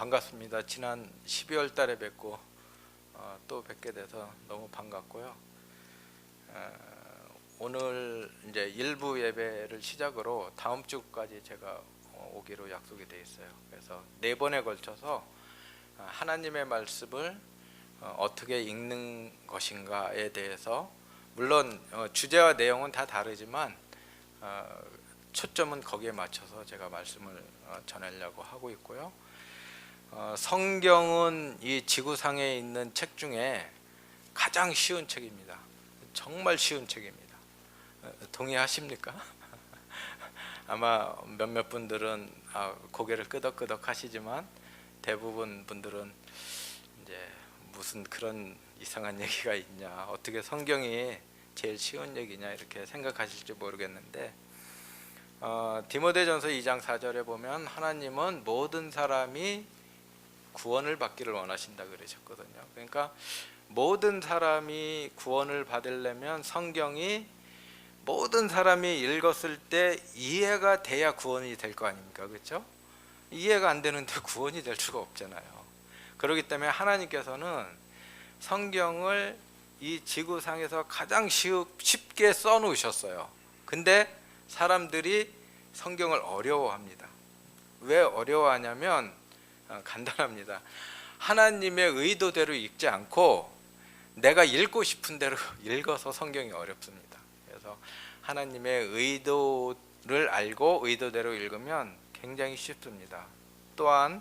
반갑습니다. 지난 12월 달에 뵙고 또 뵙게 돼서 너무 반갑고요. 오늘 이제 일부 예배를 시작으로 다음 주까지 제가 오기로 약속이 돼 있어요. 그래서 4번에 걸쳐서 하나님의 말씀을 어떻게 읽는 것인가에 대해서, 물론 주제와 내용은 다 다르지만 초점은 거기에 맞춰서 제가 말씀을 전하려고 하고 있고요. 성경은 이 지구상에 있는 책 중에 가장 쉬운 책입니다. 정말 쉬운 책입니다. 동의하십니까? 아마 몇몇 분들은 고개를 끄덕끄덕 하시지만 대부분 분들은 이제 무슨 그런 이상한 얘기가 있냐, 어떻게 성경이 제일 쉬운 얘기냐 이렇게 생각하실지 모르겠는데, 디모데전서 2장 4절에 보면 하나님은 모든 사람이 구원을 받기를 원하신다 그러셨거든요. 그러니까 모든 사람이 구원을 받으려면 성경이 모든 사람이 읽었을 때 이해가 돼야 구원이 될 거 아닙니까? 그렇죠? 이해가 안 되는데 구원이 될 수가 없잖아요. 그렇기 때문에 하나님께서는 성경을 이 지구상에서 가장 쉽게 써놓으셨어요. 근데 사람들이 성경을 어려워합니다. 왜 어려워하냐면 간단합니다. 하나님의 의도대로 읽지 않고 내가 읽고 싶은 대로 읽어서 성경이 어렵습니다. 그래서 하나님의 의도를 알고 의도대로 읽으면 굉장히 쉽습니다. 또한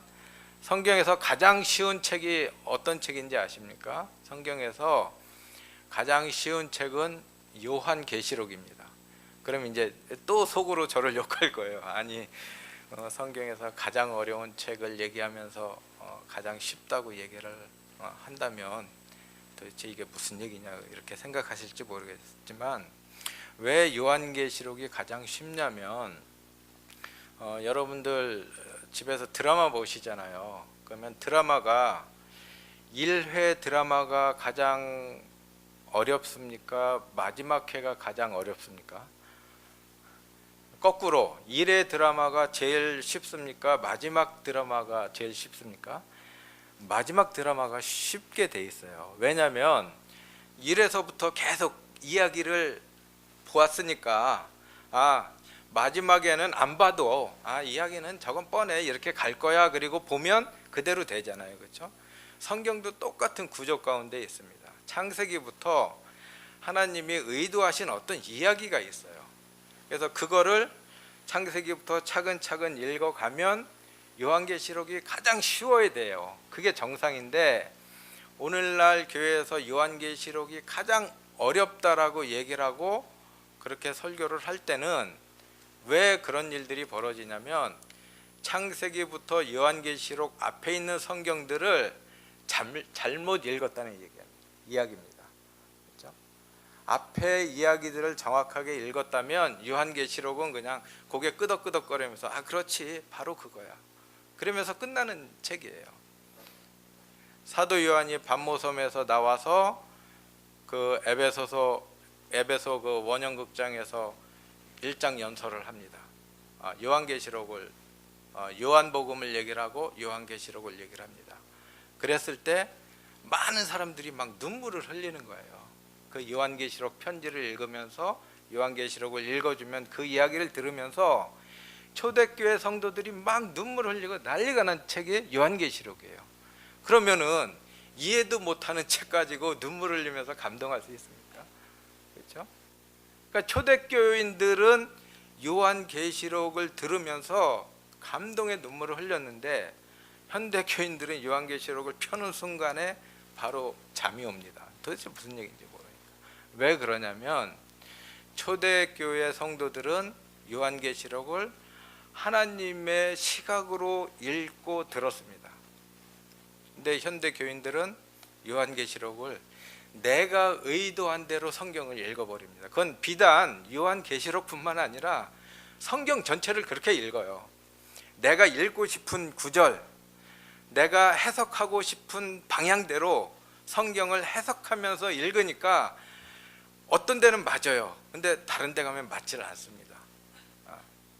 성경에서 가장 쉬운 책이 어떤 책인지 아십니까? 성경에서 가장 쉬운 책은 요한계시록입니다. 그럼 이제 또 속으로 저를 욕할 거예요. 아니, 성경에서 가장 어려운 책을 얘기하면서 가장 쉽다고 얘기를 한다면 도대체 이게 무슨 얘기냐 이렇게 생각하실지 모르겠지만, 왜 요한계시록이 가장 쉽냐면 여러분들 집에서 드라마 보시잖아요. 그러면 드라마가 1회 드라마가 가장 어렵습니까? 마지막 회가 가장 어렵습니까? 거꾸로 1회 드라마가 제일 쉽습니까? 마지막 드라마가 제일 쉽습니까? 마지막 드라마가 쉽게 돼 있어요. 왜냐하면 1회서부터 계속 이야기를 보았으니까 마지막에는 안 봐도 이야기는 저건 뻔해 이렇게 갈 거야, 그리고 보면 그대로 되잖아요. 그렇죠? 성경도 똑같은 구조 가운데 있습니다. 창세기부터 하나님이 의도하신 어떤 이야기가 있어요. 그래서 그거를 창세기부터 차근차근 읽어가면 요한계시록이 가장 쉬워야 돼요. 그게 정상인데, 오늘날 교회에서 요한계시록이 가장 어렵다라고 얘기를 하고 그렇게 설교를 할 때는 왜 그런 일들이 벌어지냐면, 창세기부터 요한계시록 앞에 있는 성경들을 잘못 읽었다는 이야기입니다. 앞에 이야기들을 정확하게 읽었다면 요한계시록은 그냥 고개 끄덕끄덕거리면서 그렇지, 바로 그거야, 그러면서 끝나는 책이에요. 사도 요한이 반모섬에서 나와서 그 에베소 그 원형극장에서 1장 연설을 합니다. 요한계시록을 요한복음을 얘기를 하고 요한계시록을 얘기를 합니다. 그랬을 때 많은 사람들이 막 눈물을 흘리는 거예요. 그 요한계시록 편지를 읽으면서 요한계시록을 읽어주면 그 이야기를 들으면서 초대교회 성도들이 막 눈물을 흘리고 난리가 난 책이 요한계시록이에요. 그러면은 이해도 못하는 책 가지고 눈물을 흘리면서 감동할 수 있습니까? 그렇죠? 그러니까 초대교인들은 요한계시록을 들으면서 감동의 눈물을 흘렸는데, 현대교인들은 요한계시록을 펴는 순간에 바로 잠이 옵니다. 도대체 무슨 얘기인지 모르니까. 왜 그러냐면, 초대교회 성도들은 요한계시록을 하나님의 시각으로 읽고 들었습니다. 근데 현대교인들은 요한계시록을 내가 의도한 대로 성경을 읽어버립니다. 그건 비단 요한계시록뿐만 아니라 성경 전체를 그렇게 읽어요. 내가 읽고 싶은 구절, 내가 해석하고 싶은 방향대로 성경을 해석하면서 읽으니까 어떤 데는 맞아요. 근데 다른 데 가면 맞지를 않습니다.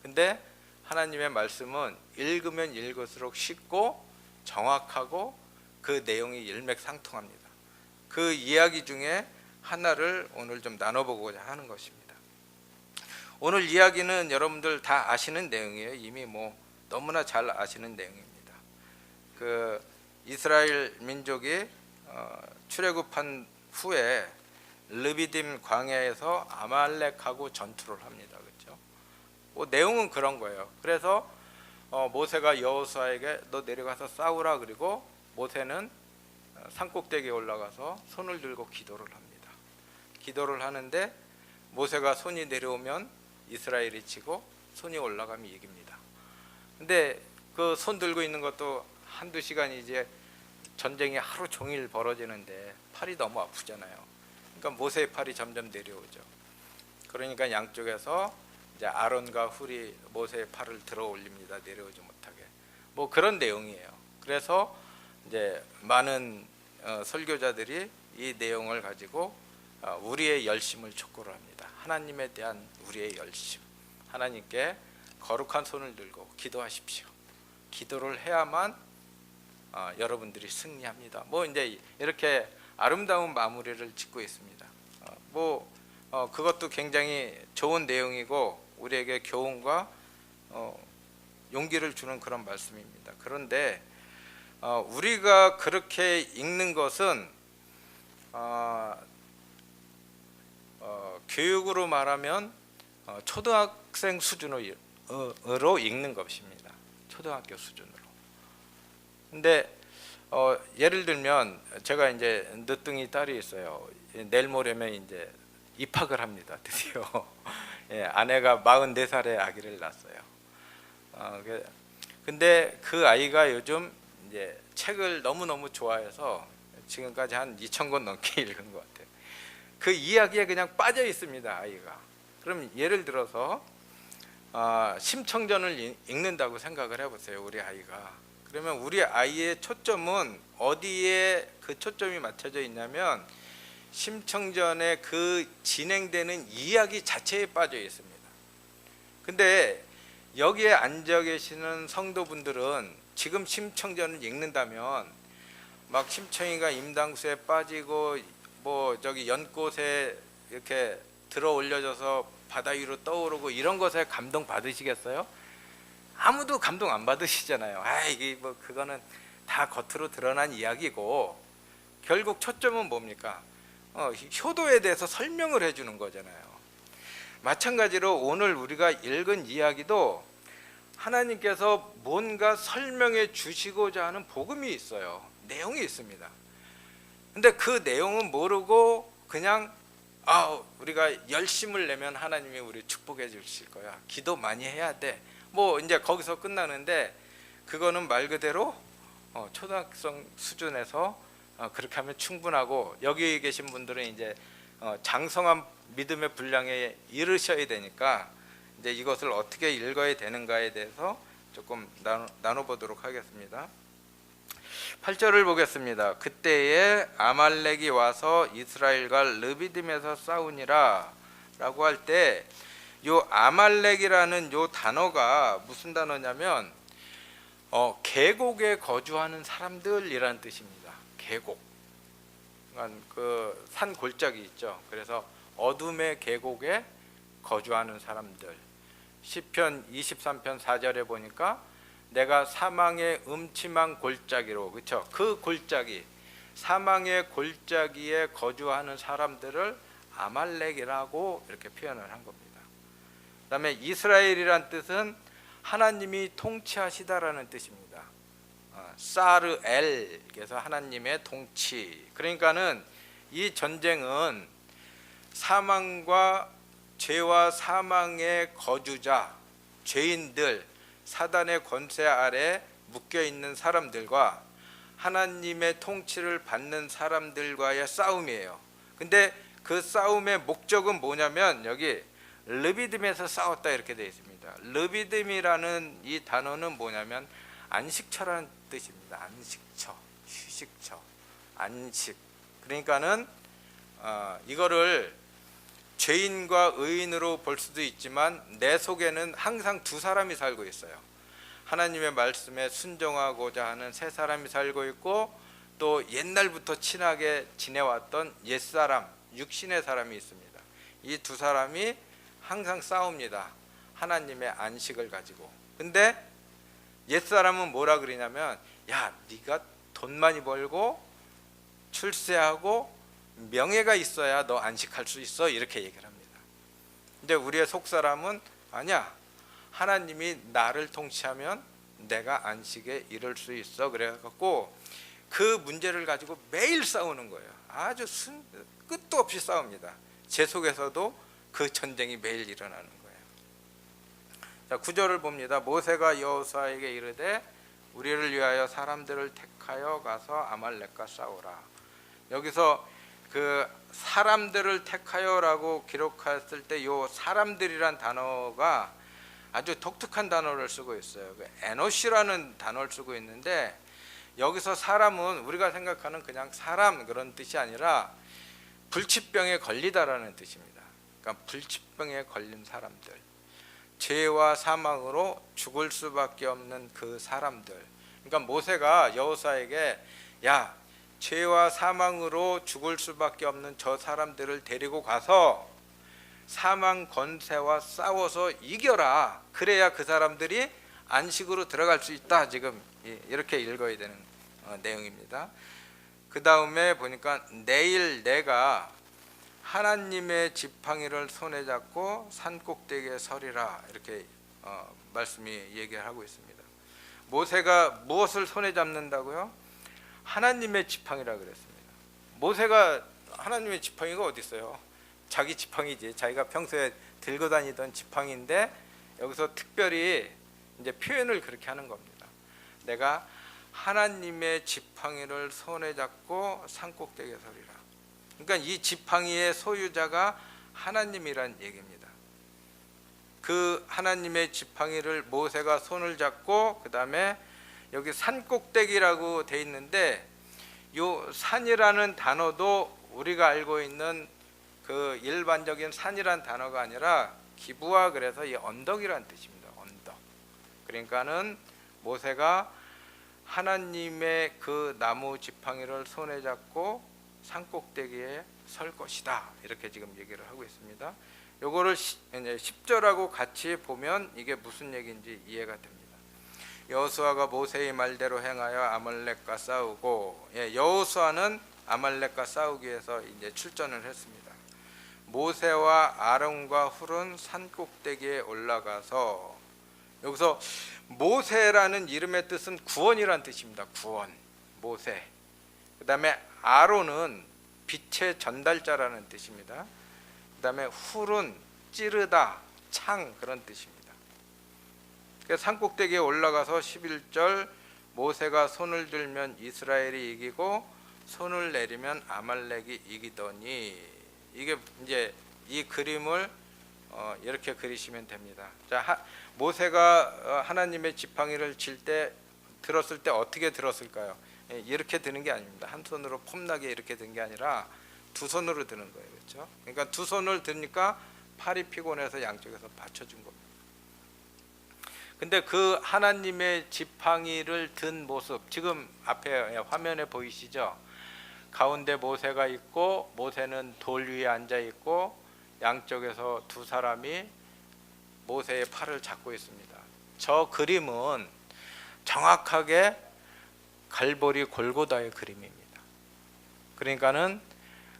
근데 하나님의 말씀은 읽으면 읽을수록 쉽고 정확하고 그 내용이 일맥상통합니다. 그 이야기 중에 하나를 오늘 좀 나눠보고자 하는 것입니다. 오늘 이야기는 여러분들 다 아시는 내용이에요. 이미 뭐 너무나 잘 아시는 내용입니다. 그 이스라엘 민족이 출애굽한 후에 르비딤 광야에서 아말렉하고 전투를 합니다. 그렇죠? 뭐 내용은 그런 거예요. 그래서 모세가 여호수아에게 너 내려가서 싸우라, 그리고 모세는 산꼭대기에 올라가서 손을 들고 기도를 합니다. 기도를 하는데 모세가 손이 내려오면 이스라엘이 지고 손이 올라가면 이깁니다. 근데 그 손 들고 있는 것도 한두 시간이 이제 전쟁이 하루 종일 벌어지는데 팔이 너무 아프잖아요. 그러니까 모세의 팔이 점점 내려오죠. 그러니까 양쪽에서 이제 아론과 훌이 모세의 팔을 들어 올립니다. 내려오지 못하게. 뭐 그런 내용이에요. 그래서 이제 많은 설교자들이 이 내용을 가지고 우리의 열심을 촉구를 합니다. 하나님에 대한 우리의 열심, 하나님께 거룩한 손을 들고 기도하십시오. 기도를 해야만 여러분들이 승리합니다. 뭐 이제 이렇게 아름다운 마무리를 짓고 있습니다. 그것도 굉장히 좋은 내용이고 우리에게 교훈과 용기를 주는 그런 말씀입니다. 그런데 우리가 그렇게 읽는 것은 교육으로 말하면 초등학생 수준으로 읽는 것입니다. 초등학교 수준으로. 근데 예를 들면 제가 이제 늦둥이 딸이 있어요. 내일 모레면 이제 입학을 합니다. 드디어. 예, 아내가 44살에 아기를 낳았어요. 근데 그 아이가 요즘 이제 책을 너무너무 좋아해서 지금까지 한 2,000권 넘게 읽은 것 같아요. 그 이야기에 그냥 빠져 있습니다, 아이가. 그럼 예를 들어서 심청전을 읽는다고 생각을 해보세요, 우리 아이가. 그러면 우리 아이의 초점은 어디에 그 초점이 맞춰져 있냐면 심청전의 그 진행되는 이야기 자체에 빠져 있습니다. 근데 여기에 앉아 계시는 성도분들은 지금 심청전을 읽는다면 막 심청이가 임당수에 빠지고 뭐 저기 연꽃에 이렇게 들어 올려져서 바다 위로 떠오르고 이런 것에 감동 받으시겠어요? 아무도 감동 안 받으시잖아요. 이게 뭐 그거는 다 겉으로 드러난 이야기고 결국 초점은 뭡니까? 효도에 대해서 설명을 해주는 거잖아요. 마찬가지로 오늘 우리가 읽은 이야기도 하나님께서 뭔가 설명해 주시고자 하는 복음이 있어요. 내용이 있습니다. 근데 그 내용은 모르고 그냥 우리가 열심을 내면 하나님이 우리 축복해 주실 거야. 기도 많이 해야 돼. 뭐 이제 거기서 끝나는데 그거는 말 그대로 초등학생 수준에서 그렇게 하면 충분하고 여기 계신 분들은 이제 장성한 믿음의 분량에 이르셔야 되니까 이제 이것을 어떻게 읽어야 되는가에 대해서 조금 나눠보도록 하겠습니다. 8절을 보겠습니다. 그때에 아말렉이 와서 이스라엘과 르비딤에서 싸우니라 라고 할 때 요 아말렉이라는 요 단어가 무슨 단어냐면 계곡에 거주하는 사람들이라는 뜻입니다. 계곡, 그 산 골짜기 있죠. 그래서 어둠의 계곡에 거주하는 사람들. 시편 23편 4절에 보니까 내가 사망의 음침한 골짜기로, 그렇죠? 그 골짜기, 사망의 골짜기에 거주하는 사람들을 아말렉이라고 이렇게 표현을 한 겁니다. 그다음에 이스라엘이란 뜻은 하나님이 통치하시다라는 뜻입니다. 사르엘, 그래서 하나님의 통치. 그러니까는 이 전쟁은 사망과 죄와 사망의 거주자, 죄인들, 사단의 권세 아래 묶여 있는 사람들과 하나님의 통치를 받는 사람들과의 싸움이에요. 근데 그 싸움의 목적은 뭐냐면 여기 르비딤에서 싸웠다 이렇게 되어 있습니다. 르비딤이라는 이 단어는 뭐냐면 안식처라는 뜻입니다. 안식처, 휴식처, 안식. 그러니까는 이거를 죄인과 의인으로 볼 수도 있지만 내 속에는 항상 두 사람이 살고 있어요. 하나님의 말씀에 순종하고자 하는 세 사람이 살고 있고, 또 옛날부터 친하게 지내왔던 옛사람, 육신의 사람이 있습니다. 이 두 사람이 항상 싸웁니다. 하나님의 안식을 가지고. 근데 옛사람은 뭐라 그러냐면, 야, 네가 돈 많이 벌고 출세하고 명예가 있어야 너 안식할 수 있어, 이렇게 얘기를 합니다. 근데 우리의 속사람은 아니야, 하나님이 나를 통치하면 내가 안식에 이를 수 있어. 그래갖고 그 문제를 가지고 매일 싸우는 거예요. 아주 끝도 없이 싸웁니다. 제 속에서도 그 전쟁이 매일 일어나는 거예요. 자, 9절을 봅니다. 모세가 여호수아에게 이르되 우리를 위하여 사람들을 택하여 가서 아말렉과 싸우라. 여기서 그 사람들을 택하여라고 기록했을 때 요 사람들이란 단어가 아주 독특한 단어를 쓰고 있어요. 에노시라는 단어를 쓰고 있는데, 여기서 사람은 우리가 생각하는 그냥 사람 그런 뜻이 아니라 불치병에 걸리다라는 뜻입니다. 그러니까 불치병에 걸린 사람들, 죄와 사망으로 죽을 수밖에 없는 그 사람들. 그러니까 모세가 여호수아에게 야, 죄와 사망으로 죽을 수밖에 없는 저 사람들을 데리고 가서 사망 권세와 싸워서 이겨라. 그래야 그 사람들이 안식으로 들어갈 수 있다. 지금 이렇게 읽어야 되는 내용입니다. 그 다음에 보니까 내일 내가 하나님의 지팡이를 손에 잡고 산꼭대기에 서리라, 이렇게 말씀이 얘기를 하고 있습니다. 모세가 무엇을 손에 잡는다고요? 하나님의 지팡이라 그랬습니다. 모세가 하나님의 지팡이가 어디 있어요? 자기 지팡이지. 자기가 평소에 들고 다니던 지팡이인데 여기서 특별히 이제 표현을 그렇게 하는 겁니다. 내가 하나님의 지팡이를 손에 잡고 산꼭대기에 서리라. 그러니까 이 지팡이의 소유자가 하나님이란 얘기입니다. 그 하나님의 지팡이를 모세가 손을 잡고, 그 다음에 여기 산꼭대기라고 돼 있는데, 요 산이라는 단어도 우리가 알고 있는 그 일반적인 산이란 단어가 아니라 기브아, 그래서 이 언덕이란 뜻입니다. 언덕. 그러니까는 모세가 하나님의 그 나무 지팡이를 손에 잡고 산꼭대기에 설 것이다, 이렇게 지금 얘기를 하고 있습니다. 요거를 10절하고 같이 보면 이게 무슨 얘기인지 이해가 됩니다. 여호수아가 모세의 말대로 행하여 아말렉과 싸우고, 여호수아는 아말렉과 싸우기 위해서 이제 출전을 했습니다. 모세와 아론과 훌은 산꼭대기에 올라가서, 여기서 모세라는 이름의 뜻은 구원이란 뜻입니다. 구원, 모세. 그 다음에 아론은 빛의 전달자라는 뜻입니다. 그 다음에 훌은 찌르다, 창, 그런 뜻입니다. 산꼭대기에 올라가서 11절, 모세가 손을 들면 이스라엘이 이기고 손을 내리면 아말렉이 이기더니, 이게 이제 이 그림을 이렇게 그리시면 됩니다. 자, 모세가 하나님의 지팡이를 들었을 때 어떻게 들었을까요? 이렇게 드는 게 아닙니다. 한 손으로 폼나게 이렇게 든 게 아니라 두 손으로 드는 거예요. 그렇죠? 그러니까 두 손을 드니까 팔이 피곤해서 양쪽에서 받쳐준 겁니다. 근데 그 하나님의 지팡이를 든 모습, 지금 앞에 화면에 보이시죠? 가운데 모세가 있고, 모세는 돌 위에 앉아 있고, 양쪽에서 두 사람이 모세의 팔을 잡고 있습니다. 저 그림은 정확하게 갈보리 골고다의 그림입니다. 그러니까는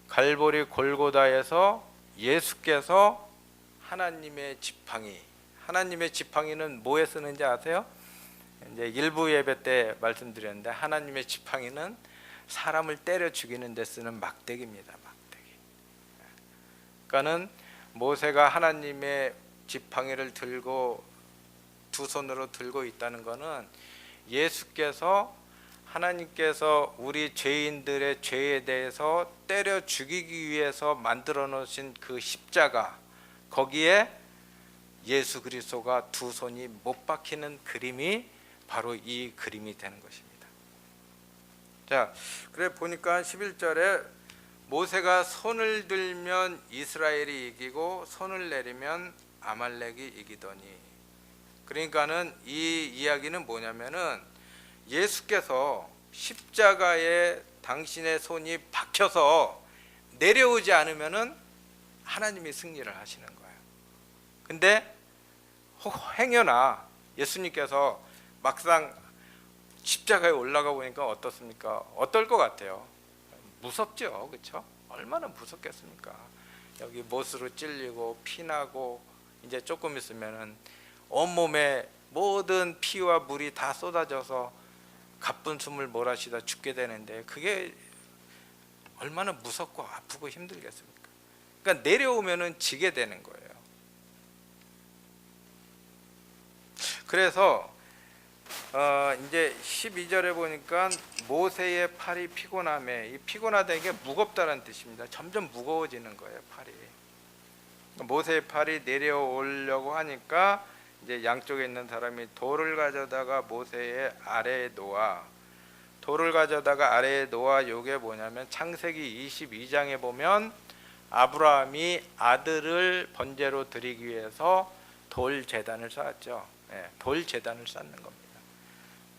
갈보리 골고다에서 예수께서 하나님의 지팡이, 하나님의 지팡이는 뭐에 쓰는지 아세요? 이제 일부 예배 때 말씀드렸는데, 하나님의 지팡이는 사람을 때려 죽이는 데 쓰는 막대기입니다. 막대기. 그러니까는 모세가 하나님의 지팡이를 들고 두 손으로 들고 있다는 것은 예수께서, 하나님께서 우리 죄인들의 죄에 대해서 때려 죽이기 위해서 만들어 놓으신 그 십자가, 거기에 예수 그리스도가 두 손이 못 박히는 그림이 바로 이 그림이 되는 것입니다. 자, 그래 보니까 11절에 모세가 손을 들면 이스라엘이 이기고 손을 내리면 아말렉이 이기더니, 그러니까는 이 이야기는 뭐냐면은 예수께서 십자가에 당신의 손이 박혀서 내려오지 않으면은 하나님이 승리를 하시는 거예요. 근데 행여나 예수님께서 막상 십자가에 올라가 보니까 어떻습니까? 어떨 것 같아요? 무섭죠, 그렇죠? 얼마나 무섭겠습니까? 여기 못으로 찔리고 피나고 이제 조금 있으면은 온몸에 모든 피와 물이 다 쏟아져서 가쁜 숨을 몰아쉬다 죽게 되는데 그게 얼마나 무섭고 아프고 힘들겠습니까? 그러니까 내려오면은 지게 되는 거예요. 그래서 이제 12절에 보니까 모세의 팔이 피곤함에, 이 피곤하다는 게 무겁다는 뜻입니다. 점점 무거워지는 거예요, 팔이. 모세의 팔이 내려오려고 하니까 이제 양쪽에 있는 사람이 돌을 가져다가 모세의 아래에 놓아, 돌을 가져다가 아래에 놓아. 요게 뭐냐면 창세기 22장에 보면 아브라함이 아들을 번제로 드리기 위해서 돌 제단을 쌓았죠. 돌 제단을 쌓는 겁니다.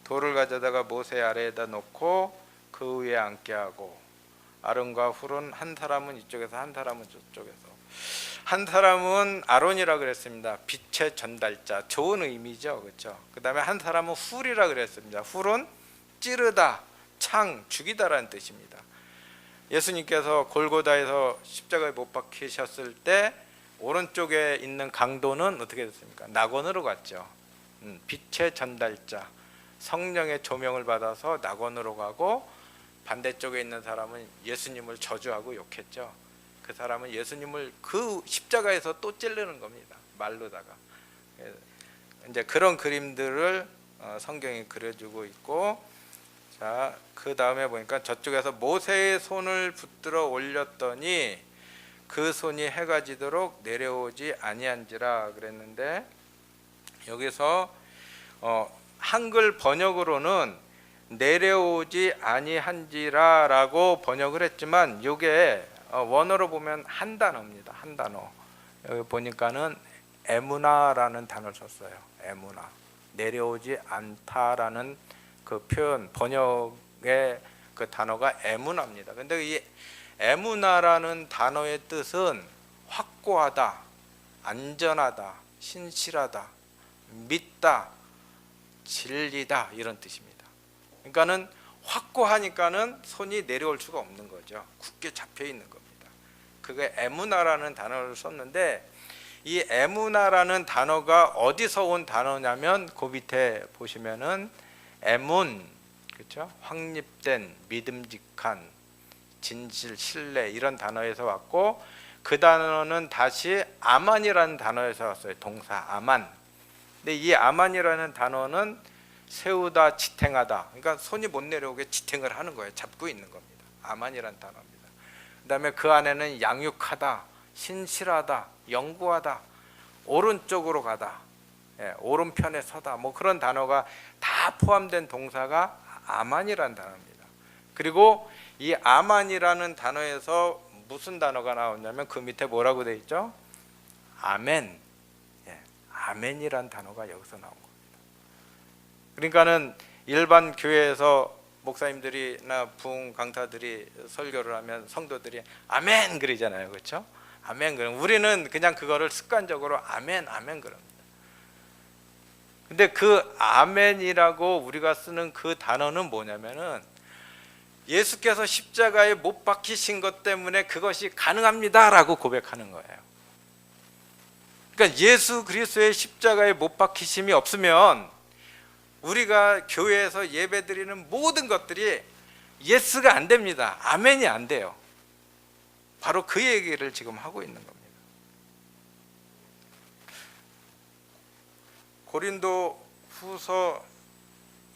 돌을 가져다가 모세 아래에다 놓고 그 위에 앉게 하고, 아론과 훌은 한 사람은 이쪽에서 한 사람은 저쪽에서. 한 사람은 아론이라 그랬습니다. 빛의 전달자, 좋은 의미죠, 그렇죠? 그 다음에 한 사람은 훌이라 그랬습니다. 훌은 찌르다, 창, 죽이다라는 뜻입니다. 예수님께서 골고다에서 십자가에 못 박히셨을 때 오른쪽에 있는 강도는 어떻게 됐습니까? 낙원으로 갔죠. 빛의 전달자, 성령의 조명을 받아서 낙원으로 가고, 반대쪽에 있는 사람은 예수님을 저주하고 욕했죠. 그 사람은 예수님을 그 십자가에서 또 찌르는 겁니다, 말로다가. 이제 그런 그림들을 성경이 그려주고 있고, 자, 그 다음에 보니까 저쪽에서 모세의 손을 붙들어 올렸더니 그 손이 해가 지도록 내려오지 아니한지라 그랬는데, 여기서 한글 번역으로는 내려오지 아니한지라 라고 번역을 했지만, 이게 원어로 보면 한 단어입니다. 한 단어. 여기 보니까는 에무나라는 단어를 썼어요. 에무나. 내려오지 않다라는 그 표현, 번역의 그 단어가 에무나입니다. 근데 이 에무나라는 단어의 뜻은 확고하다, 안전하다, 신실하다, 믿다, 진리다, 이런 뜻입니다. 그러니까는 확고하니까는 손이 내려올 수가 없는 거죠. 굳게 잡혀 있는 겁니다. 그게 에무나라는 단어를 썼는데, 이 에무나라는 단어가 어디서 온 단어냐면 그 밑에 보시면은 에문, 그렇죠? 확립된, 믿음직한, 진실, 신뢰, 이런 단어에서 왔고, 그 단어는 다시 아만이라는 단어에서 왔어요. 동사 아만. 근데 이 아만이라는 단어는 세우다, 지탱하다. 그러니까 손이 못 내려오게 지탱을 하는 거예요. 잡고 있는 겁니다. 아만이라는 단어입니다. 그 다음에 그 안에는 양육하다, 신실하다, 영구하다, 오른쪽으로 가다, 오른편에 서다, 뭐 그런 단어가 다 포함된 동사가 아만이라는 단어입니다. 그리고 이 아만이라는 단어에서 무슨 단어가 나오냐면 그 밑에 뭐라고 되어 있죠? 아멘. 아멘이라는 단어가 여기서 나온 겁니다. 그러니까는 일반 교회에서 목사님들이나 부흥 강사들이 설교를 하면 성도들이 아멘 그러잖아요, 그렇죠? 아멘 그럼 우리는 그냥 그거를 습관적으로 아멘 아멘 그럽니다. 근데 그 아멘이라고 우리가 쓰는 그 단어는 뭐냐면은 예수께서 십자가에 못 박히신 것 때문에 그것이 가능합니다라고 고백하는 거예요. 그러니까 예수 그리스도의 십자가에 못 박히심이 없으면 우리가 교회에서 예배드리는 모든 것들이 예스가 안 됩니다. 아멘이 안 돼요. 바로 그 얘기를 지금 하고 있는 겁니다. 고린도 후서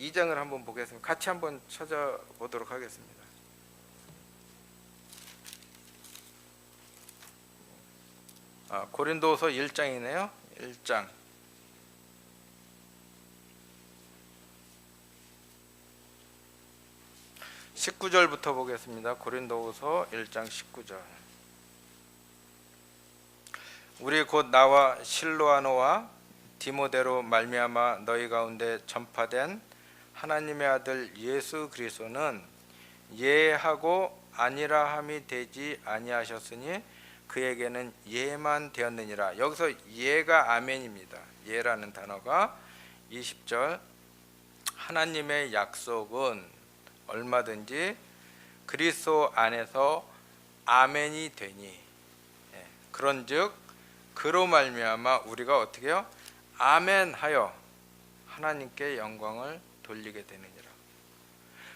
2장을 한번 보겠습니다. 같이 한번 찾아보도록 하겠습니다. 고린도후서 1장이네요. 1장. (19절부터) 보겠습니다. 고린도후서 1장 19절. 우리 곧 나와 실로아노와 디모데로 말미암아 너희 가운데 전파된 하나님의 아들 예수 그리스도는 예하고 아니라함이 되지 아니하셨으니 그에게는 예만 되었느니라. 여기서 예가 아멘입니다. 예라는 단어가 20절 하나님의 약속은 얼마든지 그리스도 안에서 아멘이 되니 그런즉 그로 말미암아 우리가 어떻게 해요? 아멘하여 하나님께 영광을 돌리게 되느니라.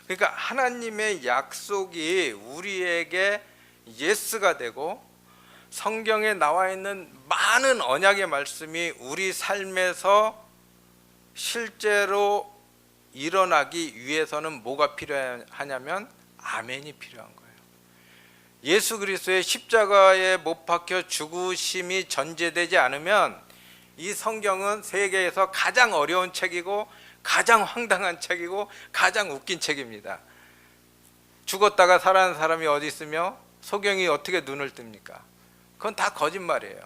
그러니까 하나님의 약속이 우리에게 예스가 되고 성경에 나와 있는 많은 언약의 말씀이 우리 삶에서 실제로 일어나기 위해서는 뭐가 필요하냐면 아멘이 필요한 거예요. 예수 그리스도의 십자가에 못 박혀 죽으심이 전제되지 않으면 이 성경은 세계에서 가장 어려운 책이고 가장 황당한 책이고 가장 웃긴 책입니다. 죽었다가 살아난 사람이 어디 있으며 소경이 어떻게 눈을 뜹니까? 그건 다 거짓말이에요.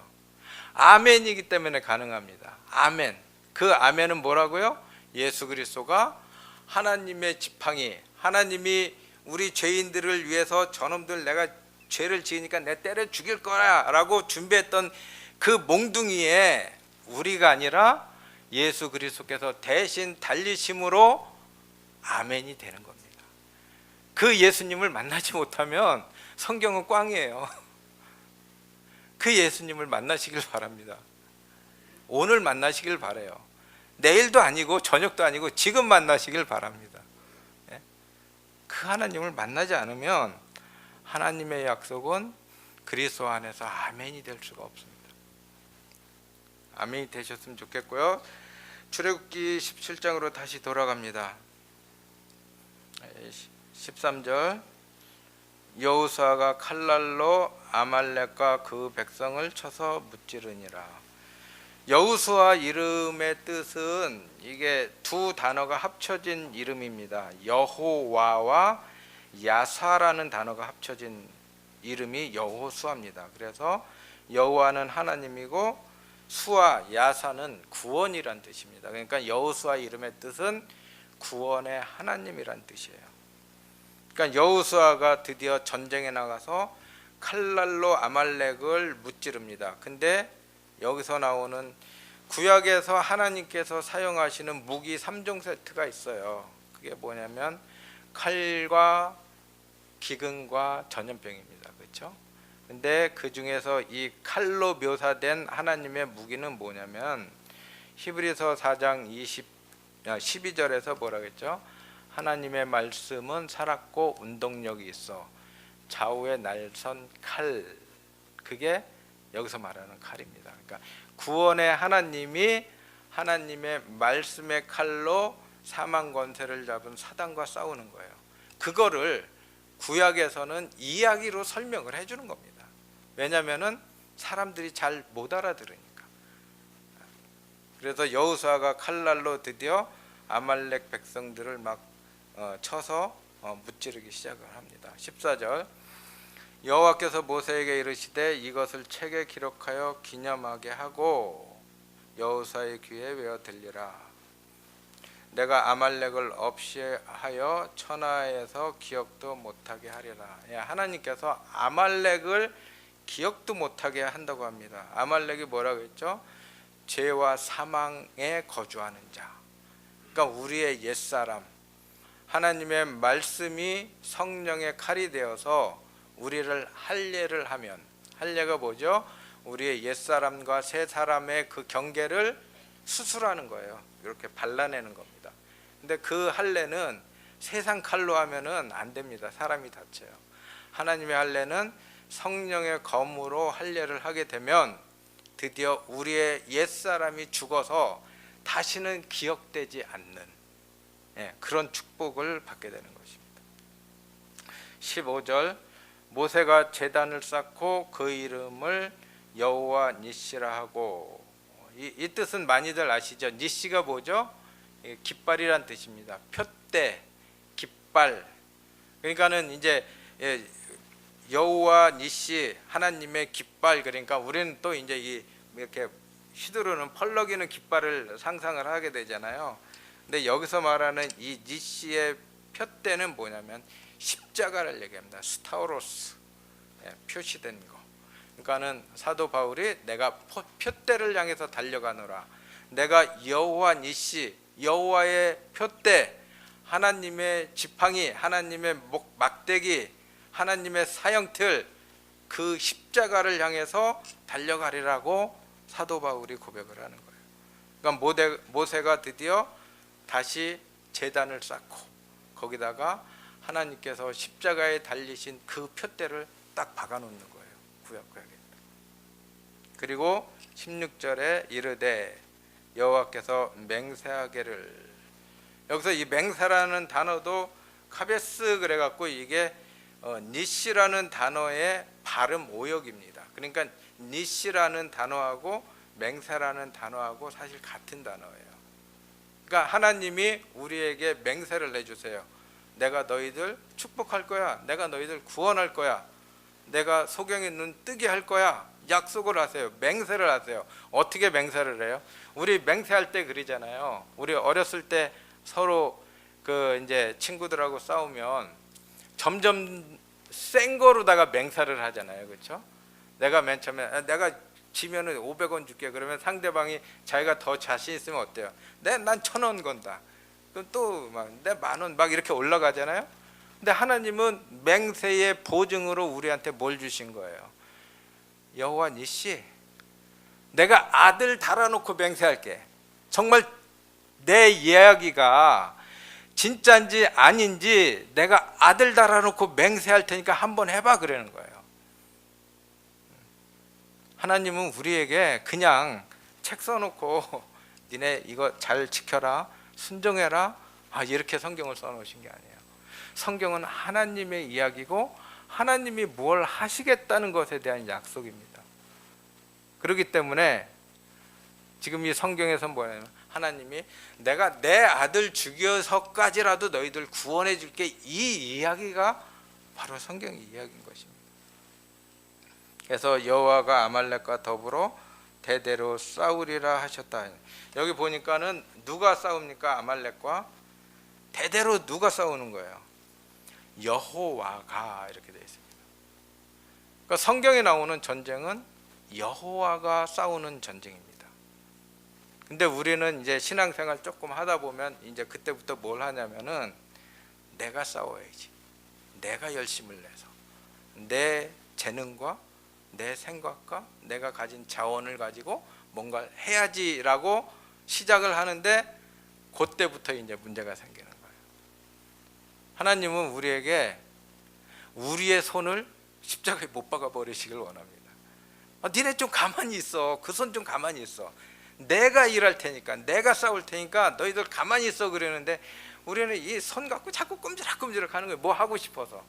아멘이기 때문에 가능합니다. 아멘. 그 아멘은 뭐라고요? 예수 그리스도가 하나님의 지팡이, 하나님이 우리 죄인들을 위해서 저놈들 내가 죄를 지으니까 내 때려 죽일 거야 라고 준비했던 그 몽둥이에 우리가 아니라 예수 그리스도께서 대신 달리심으로 아멘이 되는 겁니다. 그 예수님을 만나지 못하면 성경은 꽝이에요. 그 예수님을 만나시길 바랍니다. 오늘 만나시길 바라요. 내일도 아니고 저녁도 아니고 지금 만나시길 바랍니다. 그 하나님을 만나지 않으면 하나님의 약속은 그리스도 안에서 아멘이 될 수가 없습니다. 아멘이 되셨으면 좋겠고요. 출애굽기 17장으로 다시 돌아갑니다. 13절 여호수아가 칼날로 아말렉과 그 백성을 쳐서 무찌르니라. 여호수아 이름의 뜻은 이게 두 단어가 합쳐진 이름입니다. 여호와와 야사라는 단어가 합쳐진 이름이 여호수아입니다. 그래서 여호와는 하나님이고 수아 야사는 구원이란 뜻입니다. 그러니까 여호수아 이름의 뜻은 구원의 하나님이란 뜻이에요. 그러니까 여호수아가 드디어 전쟁에 나가서 칼날로 아말렉을 무찌릅니다. 근데 여기서 나오는 구약에서 하나님께서 사용하시는 무기 3종 세트가 있어요. 그게 뭐냐면 칼과 기근과 전염병입니다. 그렇죠? 근데 그 중에서 이 칼로 묘사된 하나님의 무기는 뭐냐면 히브리서 4장 12절에서 뭐라고 했죠? 하나님의 말씀은 살았고 운동력이 있어 좌우에 날선 칼, 그게 여기서 말하는 칼입니다. 그러니까 구원의 하나님이 하나님의 말씀의 칼로 사망 권세를 잡은 사단과 싸우는 거예요. 그거를 구약에서는 이야기로 설명을 해주는 겁니다. 왜냐하면 사람들이 잘 못 알아들으니까. 그래서 여호수아가 칼날로 드디어 아말렉 백성들을 막 쳐서 무찌르기 시작을 합니다. 14절 여호와께서 모세에게 이르시되 이것을 책에 기록하여 기념하게 하고 여호수아의 귀에 외어 들리라. 내가 아말렉을 없이하여 천하에서 기억도 못하게 하리라. 하나님께서 아말렉을 기억도 못하게 한다고 합니다. 아말렉이 뭐라고 했죠? 죄와 사망에 거주하는 자. 그러니까 우리의 옛사람, 하나님의 말씀이 성령의 칼이 되어서 우리를 할례를 하면, 할례가 뭐죠? 우리의 옛사람과 새 사람의 그 경계를 수술하는 거예요. 이렇게 발라내는 겁니다. 근데 그 할례는 세상 칼로 하면은 안 됩니다. 사람이 다쳐요. 하나님의 할례는 성령의 검으로 할례를 하게 되면 드디어 우리의 옛사람이 죽어서 다시는 기억되지 않는 그런 축복을 받게 되는 것입니다. 15절 모세가 제단을 쌓고 그 이름을 여호와 니시라 하고, 이 뜻은 많이들 아시죠? 니시가 뭐죠? 깃발이란 뜻입니다. 표대, 깃발. 그러니까는 이제 여호와 니시, 하나님의 깃발. 그러니까 우리는 또 이제 이렇게 휘두르는 펄럭이는 깃발을 상상을 하게 되잖아요. 근데 여기서 말하는 이 니시의 표대는 뭐냐면 십자가를 얘기합니다. 스타우로스, 표시된 거. 그러니까는 사도 바울이 내가 표대를 향해서 달려가노라. 내가 여호와 니시, 여호와의 표대, 하나님의 지팡이, 하나님의 막대기, 하나님의 사형틀, 그 십자가를 향해서 달려가리라고 사도 바울이 고백을 하는 거예요. 그러니까 모세가 드디어 다시 제단을 쌓고 거기다가 하나님께서 십자가에 달리신 그 표대를 딱 박아놓는 거예요. 구약구약에. 그리고 16절에 이르되 여호와께서 맹세하기를, 여기서 이 맹세라는 단어도 카베스 그래갖고 이게 니시라는 단어의 발음 오역입니다. 그러니까 니시라는 단어하고 맹세라는 단어하고 사실 같은 단어예요. 그러니까 하나님이 우리에게 맹세를 내주세요. 내가 너희들 축복할 거야. 내가 너희들 구원할 거야. 내가 소경의 눈 뜨게 할 거야. 약속을 하세요. 맹세를 하세요. 어떻게 맹세를 해요? 우리 맹세할 때 그러잖아요. 우리 어렸을 때 서로 그 이제 친구들하고 싸우면 점점 센 거로다가 맹세를 하잖아요. 그렇죠? 내가 맨 처음에 내가 지면은 500원 줄게. 그러면 상대방이 자기가 더 자신 있으면 어때요? 난 1,000원 건다. 그럼 또 막 내 10,000원 막 이렇게 올라가잖아요. 근데 하나님은 맹세의 보증으로 우리한테 뭘 주신 거예요? 여호와 니시, 내가 아들 달아놓고 맹세할게. 정말 내 이야기가 진짜인지 아닌지 내가 아들 달아놓고 맹세할 테니까 한번 해봐 그러는 거예요. 하나님은 우리에게 그냥 책 써놓고 니네 이거 잘 지켜라, 순종해라, 이렇게 성경을 써놓으신 게 아니에요. 성경은 하나님의 이야기고 하나님이 뭘 하시겠다는 것에 대한 약속입니다. 그렇기 때문에 지금 이 성경에서 뭐냐면 하나님이 내가 내 아들 죽여서까지라도 너희들 구원해 줄게, 이 이야기가 바로 성경의 이야기인 것입니다. 그래서 여호와가 아말렉과 더불어 대대로 싸우리라 하셨다. 여기 보니까는 누가 싸웁니까? 아말렉과 대대로 누가 싸우는 거예요? 여호와가, 이렇게 되어 있습니다. 그러니까 성경에 나오는 전쟁은 여호와가 싸우는 전쟁입니다. 근데 우리는 이제 신앙생활 조금 하다 보면 이제 그때부터 뭘 하냐면은 내가 싸워야지, 내가 열심을 내서 내 재능과 내 생각과 내가 가진 자원을 가지고 뭔가 해야지라고 시작을 하는데 그때부터 이제 문제가 생기는 거예요. 하나님은 우리에게 우리의 손을 십자가에 못 박아 버리시길 원합니다. 니네 좀 가만히 있어. 그 손 좀 가만히 있어. 내가 일할 테니까, 내가 싸울 테니까 너희들 가만히 있어 그러는데 우리는 이 손 갖고 자꾸 꼼지락꼼지락 하는 거예요. 뭐 하고 싶어서,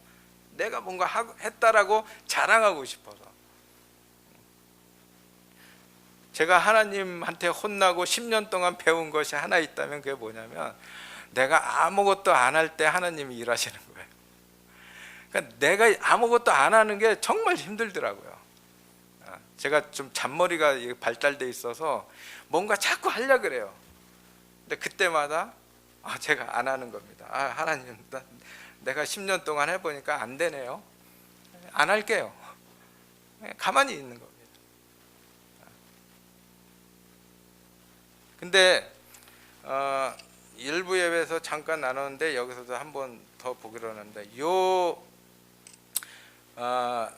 내가 뭔가 했다라고 자랑하고 싶어서. 제가 하나님한테 혼나고 10년 동안 배운 것이 하나 있다면 그게 뭐냐면 내가 아무것도 안 할 때 하나님이 일하시는 거예요. 그러니까 내가 아무것도 안 하는 게 정말 힘들더라고요. 제가 좀 잔머리가 발달돼 있어서 뭔가 자꾸 하려고 그래요. 근데 그때마다 제가 안 하는 겁니다. 하나님, 내가 10년 동안 해보니까 안 되네요. 안 할게요. 가만히 있는 겁니다. 근데 일부 예배에서 잠깐 나눴는데 여기서도 한번 더 보기로 하는데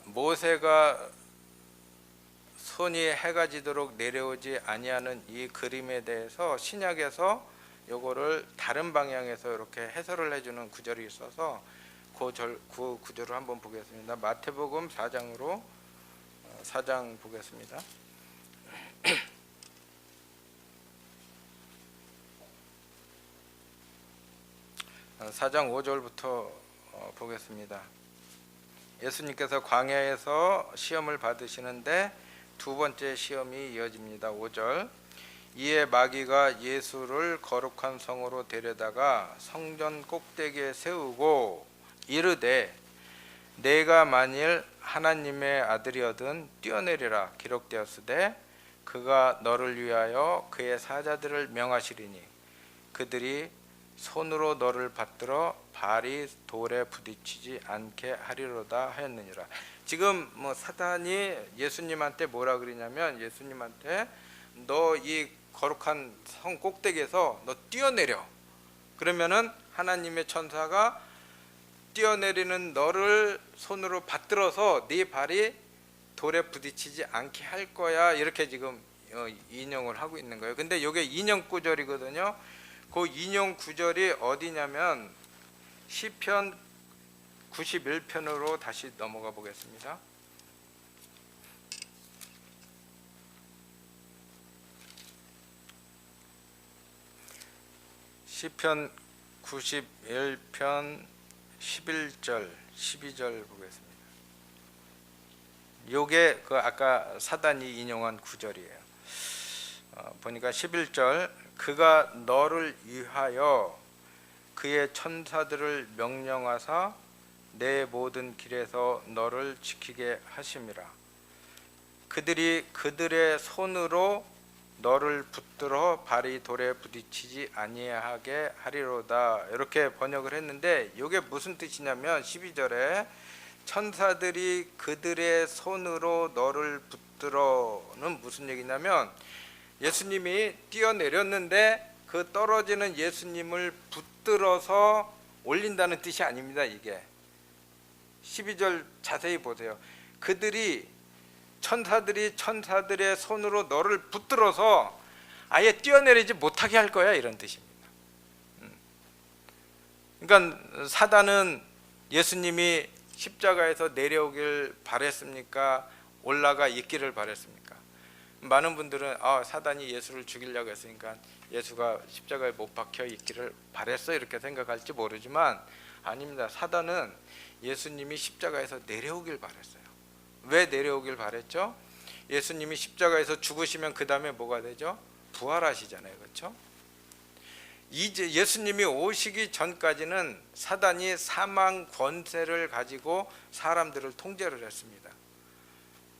모세가 손이 해가 지도록 내려오지 아니하는 이 그림에 대해서 신약에서 요거를 다른 방향에서 이렇게 해설을 해주는 구절이 있어서 그 구절을 한번 보겠습니다. 마태복음 4장 보겠습니다. 4장 5절부터 보겠습니다. 예수님께서 광야에서 시험을 받으시는데 두 번째 시험이 이어집니다. 5절. 이에 마귀가 예수를 거룩한 성으로 데려다가 성전 꼭대기에 세우고 이르되 내가 만일 하나님의 아들이거든 뛰어내리라 기록되었으되 그가 너를 위하여 그의 사자들을 명하시리니 그들이 손으로 너를 받들어 발이 돌에 부딪히지 않게 하리로다 하였느니라. 지금 뭐 사단이 예수님한테 뭐라 그러냐면, 예수님한테 너 이 거룩한 성 꼭대기에서 너 뛰어내려. 그러면은 하나님의 천사가 뛰어내리는 너를 손으로 받들어서 네 발이 돌에 부딪히지 않게 할 거야. 이렇게 지금 인용을 하고 있는 거예요. 근데 이게 인용 구절이거든요. 그 인용 구절이 어디냐면 시편 91편으로 다시 넘어가 보겠습니다. 시편 91편 11절 12절 보겠습니다. 요게 그 아까 사단이 인용한 구절이에요. 보니까 11절, 그가 너를 위하여 그의 천사들을 명령하사 내 모든 길에서 너를 지키게 하심이라. 그들이 그들의 손으로 너를 붙들어 발이 돌에 부딪히지 아니하게 하리로다. 이렇게 번역을 했는데 이게 무슨 뜻이냐면 12절에 천사들이 그들의 손으로 너를 붙들어는 무슨 얘기냐면, 예수님이 뛰어내렸는데 그 떨어지는 예수님을 붙들어서 올린다는 뜻이 아닙니다. 이게 12절 자세히 보세요. 천사들이 천사들의 손으로 너를 붙들어서 아예 뛰어내리지 못하게 할 거야, 이런 뜻입니다. 그러니까 사단은 예수님이 십자가에서 내려오길 바랬습니까? 올라가 있기를 바랬습니까? 많은 분들은 사단이 예수를 죽이려고 했으니까 예수가 십자가에 못 박혀 있기를 바랬어, 이렇게 생각할지 모르지만 아닙니다. 사단은 예수님이 십자가에서 내려오길 바랬어요. 왜 내려오길 바랬죠? 예수님이 십자가에서 죽으시면 그 다음에 뭐가 되죠? 부활하시잖아요. 그렇죠? 이제 예수님이 오시기 전까지는 사단이 사망 권세를 가지고 사람들을 통제를 했습니다.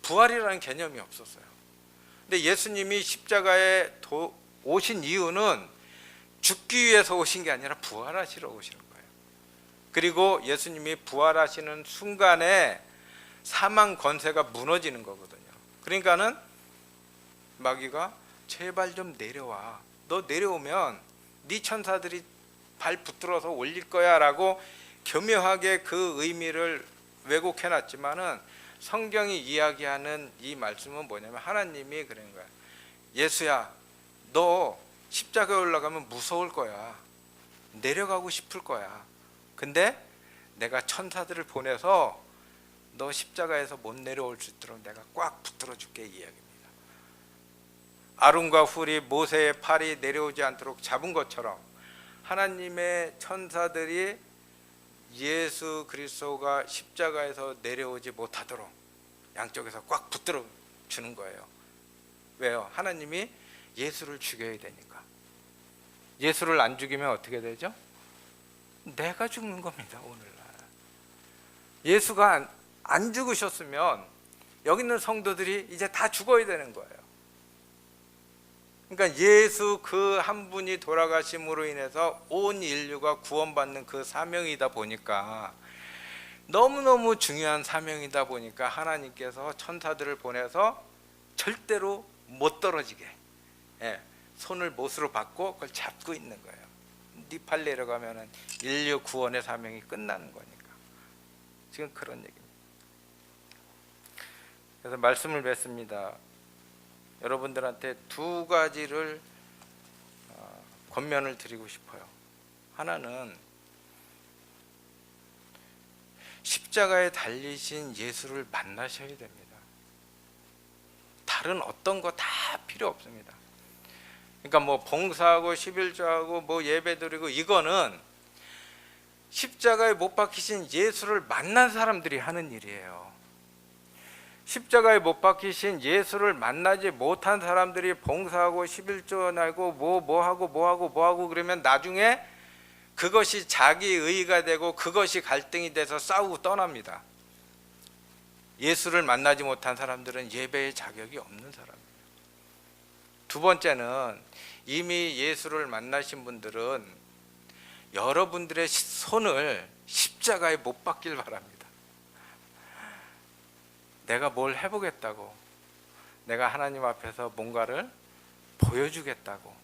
부활이라는 개념이 없었어요. 근데 예수님이 십자가에 오신 이유는 죽기 위해서 오신 게 아니라 부활하시러 오시는 거예요. 그리고 예수님이 부활하시는 순간에 사망 권세가 무너지는 거거든요. 그러니까는 마귀가 제발 좀 내려와. 너 내려오면 네 천사들이 발 붙들어서 올릴 거야 라고 교묘하게 그 의미를 왜곡해 놨지만은 성경이 이야기하는 이 말씀은 뭐냐면 하나님이 그런 거야. 예수야, 너 십자가에 올라가면 무서울 거야. 내려가고 싶을 거야. 근데 내가 천사들을 보내서 너 십자가에서 못 내려올 수 있도록 내가 꽉 붙들어 줄게, 이 이야기입니다. 아론과 훌이 모세의 팔이 내려오지 않도록 잡은 것처럼 하나님의 천사들이 예수 그리스도가 십자가에서 내려오지 못하도록 양쪽에서 꽉 붙들어 주는 거예요. 왜요? 하나님이 예수를 죽여야 되니까. 예수를 안 죽이면 어떻게 되죠? 내가 죽는 겁니다. 오늘날 예수가 안 죽으셨으면 여기 있는 성도들이 이제 다 죽어야 되는 거예요. 그러니까 예수 그 한 분이 돌아가심으로 인해서 온 인류가 구원받는 그 사명이다 보니까, 너무너무 중요한 사명이다 보니까 하나님께서 천사들을 보내서 절대로 못 떨어지게 손을 못으로 받고 그걸 잡고 있는 거예요. 네 팔 내려가면은 인류 구원의 사명이 끝나는 거니까. 지금 그런 얘기입니다. 그래서 말씀을 맺습니다. 여러분들한테 두 가지를 권면을 드리고 싶어요. 하나는 십자가에 달리신 예수를 만나셔야 됩니다. 다른 어떤 거 다 필요 없습니다. 그러니까 뭐 봉사하고 11조하고 뭐 예배드리고, 이거는 십자가에 못 박히신 예수를 만난 사람들이 하는 일이에요. 십자가에 못 박히신 예수를 만나지 못한 사람들이 봉사하고 11조 나고 뭐 하고 그러면 나중에 그것이 자기 의의가 되고 그것이 갈등이 돼서 싸우고 떠납니다. 예수를 만나지 못한 사람들은 예배의 자격이 없는 사람이에요. 두 번째는 이미 예수를 만나신 분들은 여러분들의 손을 십자가에 못 박길 바랍니다. 내가 뭘 해보겠다고, 내가 하나님 앞에서 뭔가를 보여주겠다고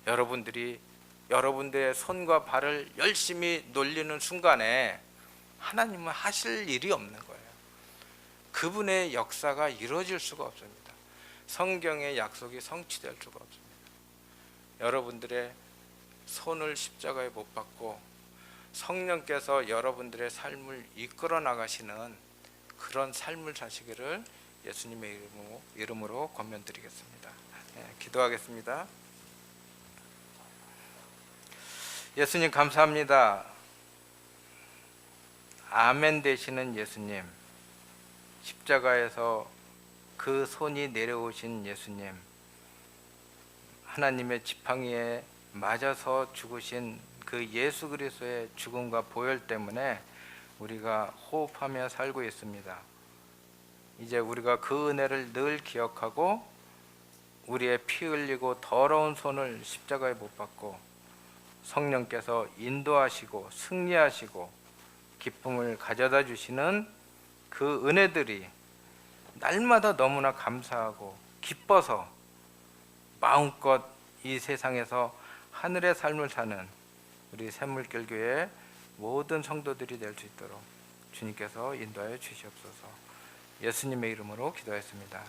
여러분들의 손과 발을 열심히 놀리는 순간에 하나님은 하실 일이 없는 거예요. 그분의 역사가 이루어질 수가 없습니다. 성경의 약속이 성취될 수가 없습니다. 여러분들의 손을 십자가에 못 박고 성령께서 여러분들의 삶을 이끌어 나가시는 그런 삶을 사시기를 예수님의 이름으로 권면드리겠습니다. 기도하겠습니다. 예수님 감사합니다. 아멘 되시는 예수님, 십자가에서 그 손이 내려오신 예수님, 하나님의 지팡이에 맞아서 죽으신 그 예수 그리스도의 죽음과 보혈 때문에 우리가 호흡하며 살고 있습니다. 이제 우리가 그 은혜를 늘 기억하고 우리의 피 흘리고 더러운 손을 십자가에 못 박고 성령께서 인도하시고 승리하시고 기쁨을 가져다 주시는 그 은혜들이 날마다 너무나 감사하고 기뻐서 마음껏 이 세상에서 하늘의 삶을 사는 우리 샘물결교회 모든 성도들이 될 수 있도록 주님께서 인도하여 주시옵소서. 예수님의 이름으로 기도했습니다.